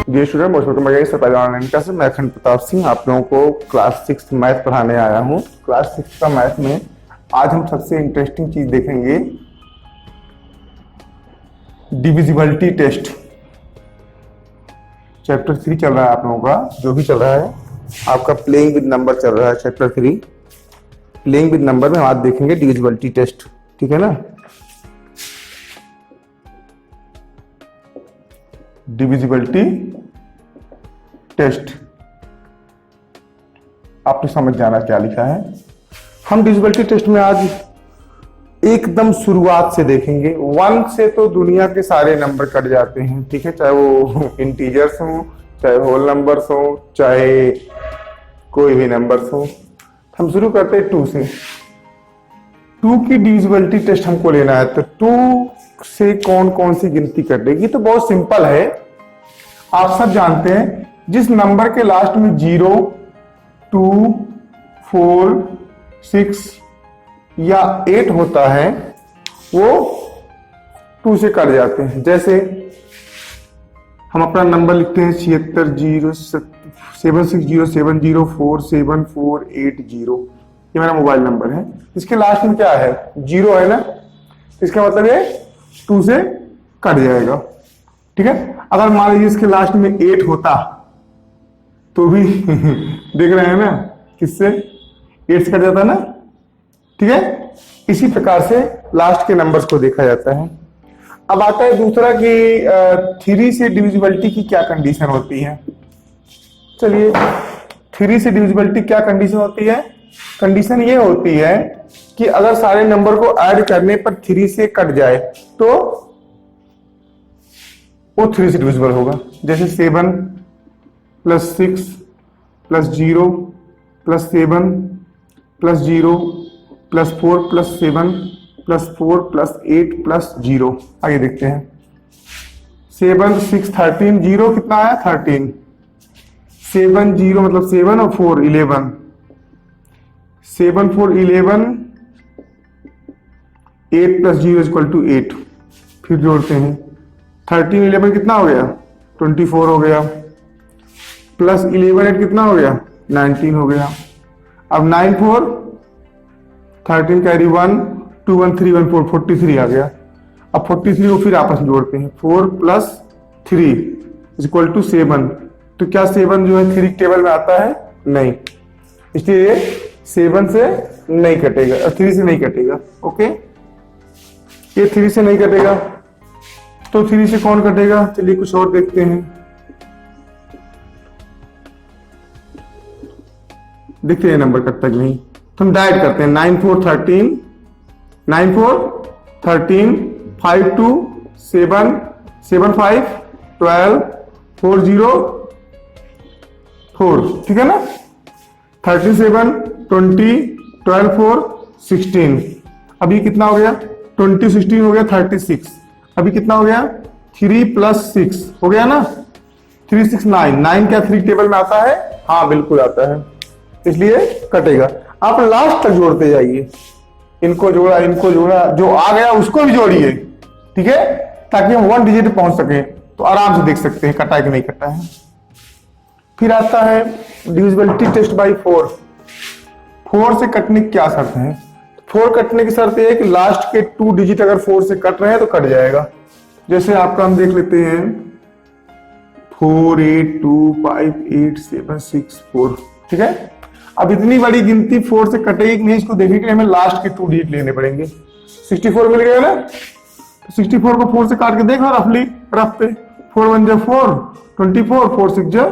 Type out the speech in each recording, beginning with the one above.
Dear student, most welcome again sir online class. मैं अखंड प्रताप सिंह आप लोगों को क्लास 6 मैथ पढ़ाने आया हूँ। क्लास 6 का मैथ में आज हम सबसे इंटरेस्टिंग चीज देखेंगे, डिविजिबिलिटी टेस्ट। चैप्टर 3 चल रहा है आप लोगों का, जो भी चल रहा है आपका प्लेइंग विद नंबर चल रहा है। चैप्टर 3 प्लेइंग विद नंबर में आज देखेंगे डिविजिबिलिटी टेस्ट, ठीक है ना। डिविजिबिलिटी टेस्ट आपने समझ जाना क्या लिखा है। हम डिविजिबिलिटी टेस्ट में आज एकदम शुरुआत से देखेंगे। 1 से तो दुनिया के सारे नंबर कट जाते हैं, ठीक है, चाहे वो इंटीजर्स हो, चाहे होल नंबर्स हो, चाहे कोई भी नंबर्स हो। हम शुरू करते हैं 2 से। 2 की डिविजिबिलिटी टेस्ट हमको लेना है, तो 2 से कौन कौन सी गिनती कटेगी। तो बहुत सिंपल है, आप सब जानते हैं जिस नंबर के लास्ट में 0, 2, 4, 6 या 8 होता है वो 2 से कट जाते हैं। जैसे हम अपना नंबर लिखते हैं 760707047480। ये मेरा मोबाइल नंबर है, इसके लास्ट में क्या है, 0 है ना, इसका मतलब ये 2 से कट जाएगा, ठीक है। अगर मान लीजिए इसके लास्ट में 8 होता तो भी देख रहे हैं ना, किससे 8 से कट जाता है ना, ठीक है। इसी प्रकार से लास्ट के नंबर्स को देखा जाता है। अब आता है दूसरा कि 3 से डिविजिबिलिटी की क्या कंडीशन होती है। चलिए, 3 से डिविजिबिलिटी क्या कंडीशन होती है। कंडीशन ये होती है कि अगर सारे नंबर को ऐड करने पर 3 से कट जाए तो वो 3 से डिविजिबल होगा। जैसे 7 + 6 + 0 + 7 + 0 + 4 + 7 + 4 + 8 + 0। आगे देखते हैं। 7 6 13 0 कितना आया 13। 7 0 मतलब 7 और 4 11। 7 4 11, 8 + 0 = 8। फिर जोड़ते हैं 13 11 कितना हो गया 24 हो गया, प्लस 11 8 कितना हो गया 19 हो गया। अब 9 4 13 कैरी 1 2 1 3 1 4 43 आ गया। अब 43 को फिर आपस में जोड़ते हैं 4 + 3 = 7। तो क्या 7 जो है 3 टेबल में आता है, नहीं, इसलिए ये 7 से नहीं कटेगा और 3 से नहीं कटेगा। ओके, ये 3 से नहीं कटेगा तो 3 से कौन कटेगा। चलिए कुछ और देखते हैं। देखते हैं नंबर कटता कि नहीं, तो हम डायरेक्ट करते हैं 9 4 13 9 4 13 5 2 7 7 5 12 4 0 4, ठीक है ना। 13 7 20 12 4 16। अभी कितना हो गया 20 16 हो गया 36। अभी कितना हो गया 3 + 6 हो गया ना, 3 6 9। 9 क्या 3 टेबल में आता है, हाँ बिल्कुल आता है, इसलिए कटेगा। आप लास्ट तक जोड़ते जाइए, इनको जोड़ा इनको जोड़ा, जो आ गया उसको भी जोड़िए, ठीक है, ताकि हम 1 डिजिट पहुंच सके, तो आराम से देख सकते हैं कटा है कि नहीं कटा है। फिर आता है डिविजिबिलिटी टेस्ट बाय 4। 4 से कटने की क्या शर्त है। 4 कटने की शर्त यह है कि लास्ट के 2 डिजिट अगर 4 से कट रहे हैं तो कट जाएगा। जैसे आपका हम देख लेते हैं 4 8 2 5 8 7 6 4, ठीक है। अब इतनी बड़ी गिनती 4 से कटेगी कि नहीं, इसको देखने के लिए हमें लास्ट के 2 डिजिट लेने पड़ेंगे। 64 मिल गया ना, तो 64 को 4 से काट के देखो रफली, रफ पे 4 1 जा 4 24 4 6 जा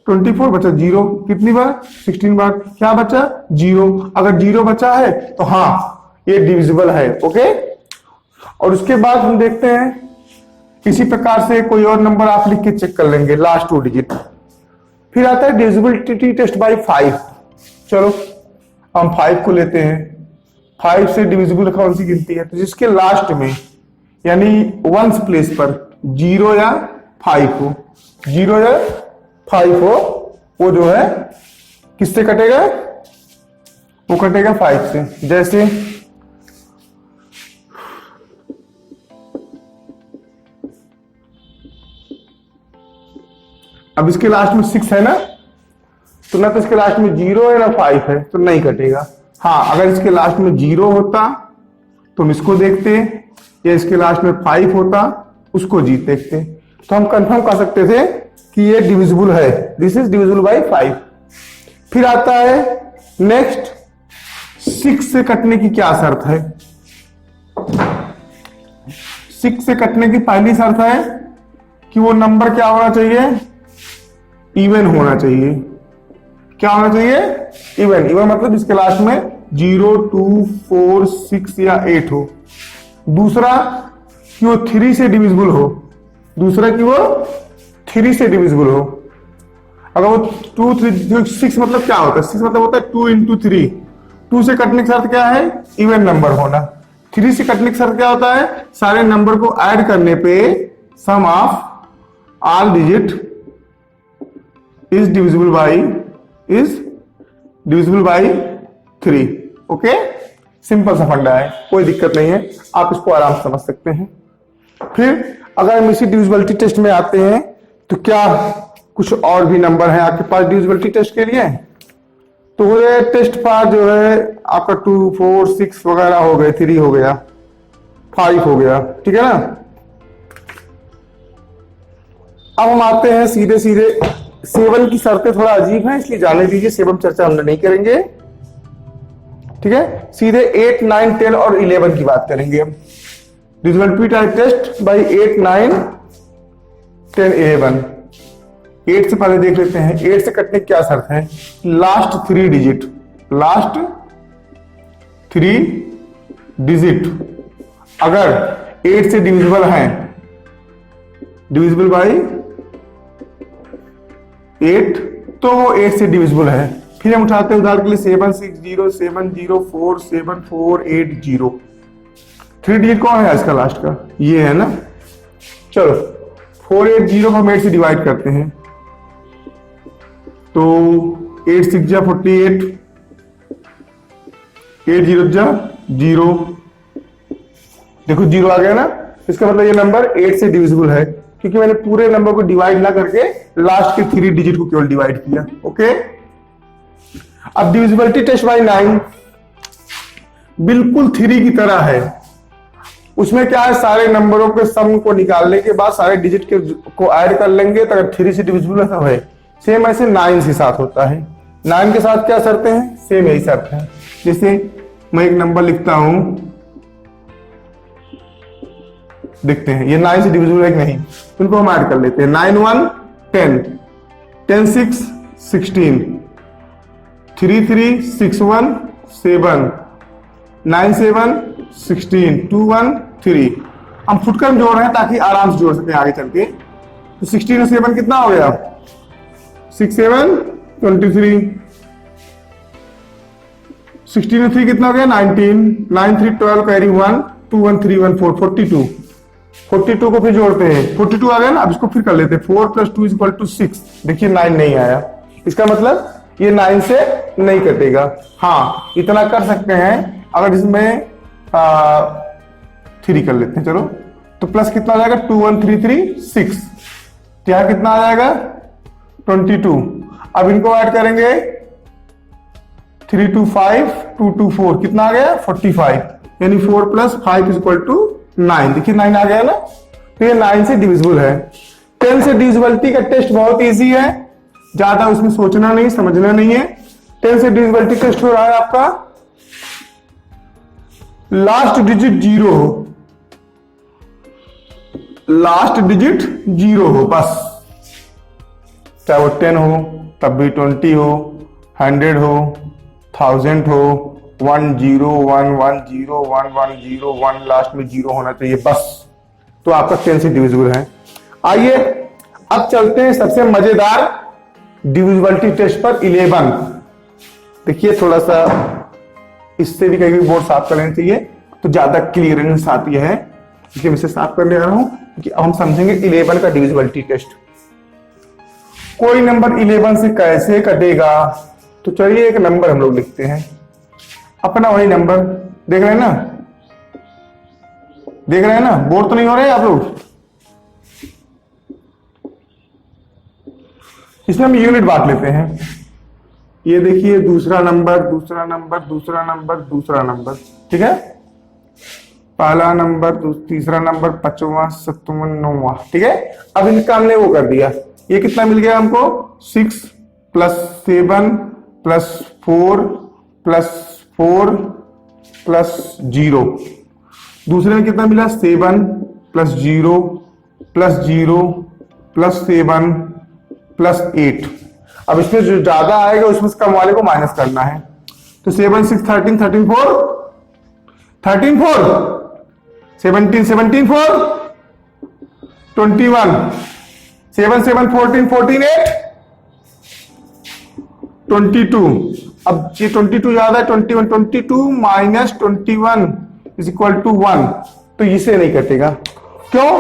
24 बचा 0। कितनी बार 16 बार, क्या बचा 0। अगर 0 बचा है तो हाँ ये डिविजिबल है। ओके, और उसके बाद हम देखते हैं इसी प्रकार से कोई और नंबर आप लिख के चेक कर लेंगे लास्ट 2 डिजिट। फिर आता है डिविजिबिलिटी टेस्ट बाय 5। चलो हम 5 को लेते हैं। 5 से डिविजिबल कौन सी गिनती है, तो जिसके लास्ट में यानी 1s प्लेस पर 0 या 5 हो, 0 या 5 हो, वो जो है किससे कटेगा, वो कटेगा 5 से। जैसे अब इसके लास्ट में 6 है ना, तो ना तो इसके लास्ट में 0 है ना 5 है, तो नहीं कटेगा। हाँ, अगर इसके लास्ट में 0 होता तो हम इसको देखते, या इसके लास्ट में 5 होता उसको देखते, तो हम कंफर्म कर सकते थे कि ये डिविजिबल है, दिस इज डिविजिबल बाय 5। फिर आता है नेक्स्ट, 6 से कटने की क्या शर्त है? 6 से कटने की पहली शर्त है कि वो नंबर क्या होना चाहिए? इवन होना चाहिए। क्या होना चाहिए? इवन। इवन मतलब इसके लास्ट में 0, 2, 4, 6 या 8 हो। दूसरा कि वो 3 से डिविजिबल हो। दूसरा कि वो 3 से डिविजिबल हो। अगर वो 2, 3, 6 मतलब क्या होता है? 6 मतलब होता है 2 into 3। 2 से कटने की शर्त क्या है? इवन नंबर होना। 3 से कटने की शर्त क्या होता है? सारे नंबर को ऐड करने पे sum of all digit is divisible by 3। Okay, simple सा फंडा है, कोई दिक्कत नहीं है, आप इसको आराम से समझ सकते हैं। फिर अगर हम इसी डिविजिबिलिटी टेस्ट में आते हैं तो क्या कुछ और भी नंबर है आपके पास डिविजिबिलिटी टेस्ट के लिए? तो वो टेस्ट पास जो है आपका 2, 4, 6 वगैरह हो गए, 3 हो गया, 5 हो गया, ठीक है ना। अब हम आते हैं सीधे 7 की शर्तें थोड़ा अजीब है, इसलिए जाने दीजिए, 7 चर्चा हम नहीं करेंगे, ठीक है। सीधे 8, 9, 10 और 11 की बात करेंगे हम। Divisibility type test by 8, 9, 10, 11। 8 से पहले देख लेते हैं 8 से कटने की क्या शर्त है? लास्ट 3 डिजिट अगर 8 से डिविजिबल है, डिविजिबल बाय 8, तो वो 8 से डिविजिबल है। फिर हम उठाते हैं उदाहरण के लिए 7, 6, 0, 7, 0, 4, 7, 4, 8, 0। 3 डिजिट कौन है इसका लास्ट का? ये है ना। चलो 4, 8, 0 को हम 8 से डिवाइड करते हैं, तो 8, 6 जा 48, 8 0 जा 0। देखो 0 आ गया ना, इसका मतलब ये नंबर 8 से डिविजिबल है, क्योंकि मैंने पूरे नंबर को डिवाइड ना करके लास्ट के 3 डिजिट को केवल डिवाइड किया। ओके, अब डिविजिबिलिटी टेस्ट बाय 9 बिल्कुल 3 की तरह है। उसमें क्या है, सारे नंबरों के सम को निकालने के बाद सारे डिजिट को ऐड कर लेंगे, तो अगर 3 से डिविजिबल है। सेम ऐसे 9 के साथ होता है। 9 के साथ क्या शर्तें हैं? सेम यही शर्त है। जैसे मैं एक नंबर लिखता हूं, देखते हैं ये 9 से डिविजिबल है कि नहीं, उनको हम ऐड कर लेते हैं। 9, 1, 10, 10, 6, 16, 3, 3, 6, 1, 7, 9, 7, 16, 2, 1, 3। हम फुटकर जोड़ रहे हैं ताकि आराम से जोड़ सके आगे चल के। तो 16 और 7 कितना हो गया? 6, 7, 23। 16 और 3 कितना हो गया? 19, 9, 3, 12, कैरी 1, 2, 1, 3, 1, 4, 42। 42 को फिर जोड़ते हैं, 42 आ गया ना। अब इसको फिर कर लेते हैं, 4 + 2 = 6। देखिए 9 नहीं आया, इसका मतलब ये 9 से नहीं कटेगा। हाँ, इतना कर सकते हैं। अगर इसमें 3 कर लेते हैं, चलो, तो प्लस कितना आ जाएगा? 2, 1, 3, 3, 6। यहां कितना आ जाएगा? 22। अब इनको ऐड करेंगे, 3, 2, 5, 2, 2, 4, कितना आ गया? 45। यानी 4 + 5 = 9। देखिए 9 आ गया ना, तो ये 9 से डिविजिबल है। 10 से डिविजिबिलिटी का टेस्ट बहुत इजी है, ज्यादा उसमें सोचना नहीं, समझना नहीं है। 10 से डिविजिबिलिटी टेस्ट हो रहा है आपका, लास्ट डिजिट 0 हो, लास्ट डिजिट 0 हो बस। चाहे वो 10 हो, तब भी 20 हो, 100 हो, 1000 हो, 1 0 1 1 0 1 1 0 1, लास्ट में 0 होना चाहिए बस। तो आपका 10 से डिविजिबल है। आइए अब चलते हैं सबसे मजेदार डिविजिबिलिटी टेस्ट पर, 11। देखिए थोड़ा सा इससे भी कहीं बोर्ड साफ कर लेना चाहिए तो ज्यादा क्लियरेंस आती है, इसलिए मैं इसे साफ करने आ रहा हूं, क्योंकि अब हम समझेंगे 11 का डिविजिबिलिटी टेस्ट। कोई नंबर 11 से कैसे कटेगा? तो चलिए एक नंबर हम लोग लिखते हैं, अपना वही नंबर। देख रहे हैं ना, देख रहे हैं ना, बोर तो नहीं हो रहे आप लोग? इसमें हम यूनिट बांट लेते हैं। ये देखिए दूसरा नंबर, दूसरा नंबर, दूसरा नंबर, दूसरा नंबर, ठीक है, पहला नंबर, तीसरा नंबर, पांचवा, सातवां, नौवां, ठीक है। अब इनका हमने वो कर दिया, ये कितना मिल गया हमको 6 + 7 + 4 + 4 + 0। दूसरे में कितना मिला 7 + 0 + 0 + 7 + 8। अब इसमें जो ज्यादा आएगा उसमें से कम वाले को माइनस करना है। तो 7 6 13 13 4 13 4 17 17 4 21 7 7 14 14 8 22। अब ये 22 ज्यादा है, 21 22 - 21 = 1। तो इसे नहीं कटेगा, क्यों?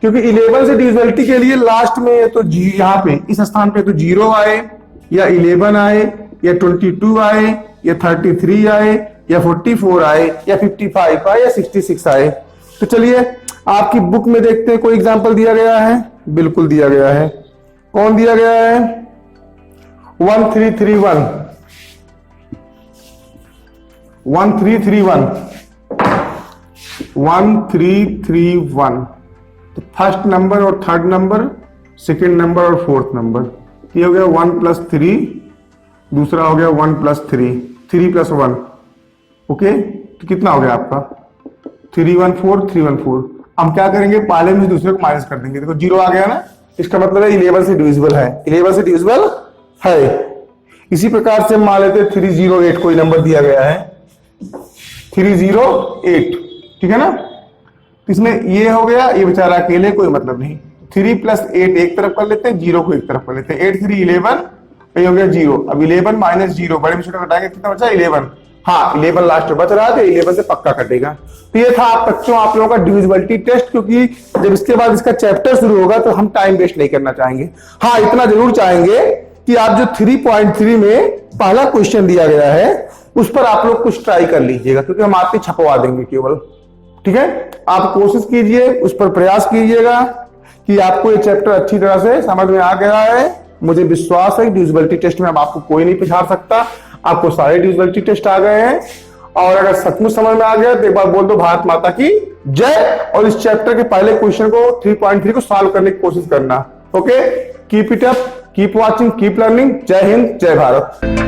क्योंकि 11 से डिविजिबिलिटी के लिए लास्ट में तो यहाँ पे इस स्थान पे तो 0 आए या 11 आए या 22 आए या 33 आए या 44 आए या 55 आए या 66 आए। तो चलिए आपकी बुक में देखते हैं, कोई एग्जांपल दिया गया है? बिल्कुल दिया गया है। कौन दिया गया है? 1331 1331 1331। तो फर्स्ट नंबर और थर्ड नंबर, सेकंड नंबर और फोर्थ नंबर, ये हो गया 1 + 3, दूसरा हो गया 1 + 3, 3 + 1, ओके। तो कितना हो गया आपका 314 314। हम क्या करेंगे, पहले में दूसरे को माइनस कर देंगे। देखो 0 आ गया ना, इसका मतलब है 11 से डिविजिबल है, 11 से डिविजिबल है। इसी प्रकार से मान लेते 308 कोई नंबर दिया गया है 308, ठीक है ना। इसमें ये हो गया, ये बेचारा अकेले, कोई मतलब नहीं। 3 + 8 एक तरफ कर लेते हैं, 0 को एक तरफ कर लेते हैं। 8 3 11, ये हो गया 0। अब 11 - 0 बड़े में छोटा घटाएंगे, कितना बचा 11। हाँ 11 लास्ट में बच रहा है, तो 11 से पक्का कटेगा। तो ये था आप बच्चों आप लोगों का डिविजिबिलिटी टेस्ट, क्योंकि जब इसके बाद इसका चैप्टर शुरू होगा तो हम टाइम वेस्ट नहीं करना चाहेंगे। हाँ इतना जरूर चाहेंगे कि आप जो 3.3 में पहला क्वेश्चन दिया गया है उस पर आप लोग कुछ ट्राई कर लीजिएगा, क्योंकि हम आपकी छपवा देंगे केवल, ठीक है। आप कोशिश कीजिए, उस पर प्रयास कीजिएगा कि आपको ये चैप्टर अच्छी तरह से समझ में आ गया है। मुझे विश्वास है डिविजिबिलिटी टेस्ट में अब आपको कोई नहीं पिछाड़ सकता, आपको सारे डिविजिबिलिटी टेस्ट आ गए हैं। और अगर सचमुच समझ में आ गया तो एक बार बोल दो भारत माता की जय। और इस चैप्टर के पहले क्वेश्चन को 3.3 को सॉल्व करने की कोशिश करना। Okay, keep it up, keep watching, keep learning. जय हिंद, जय भारत।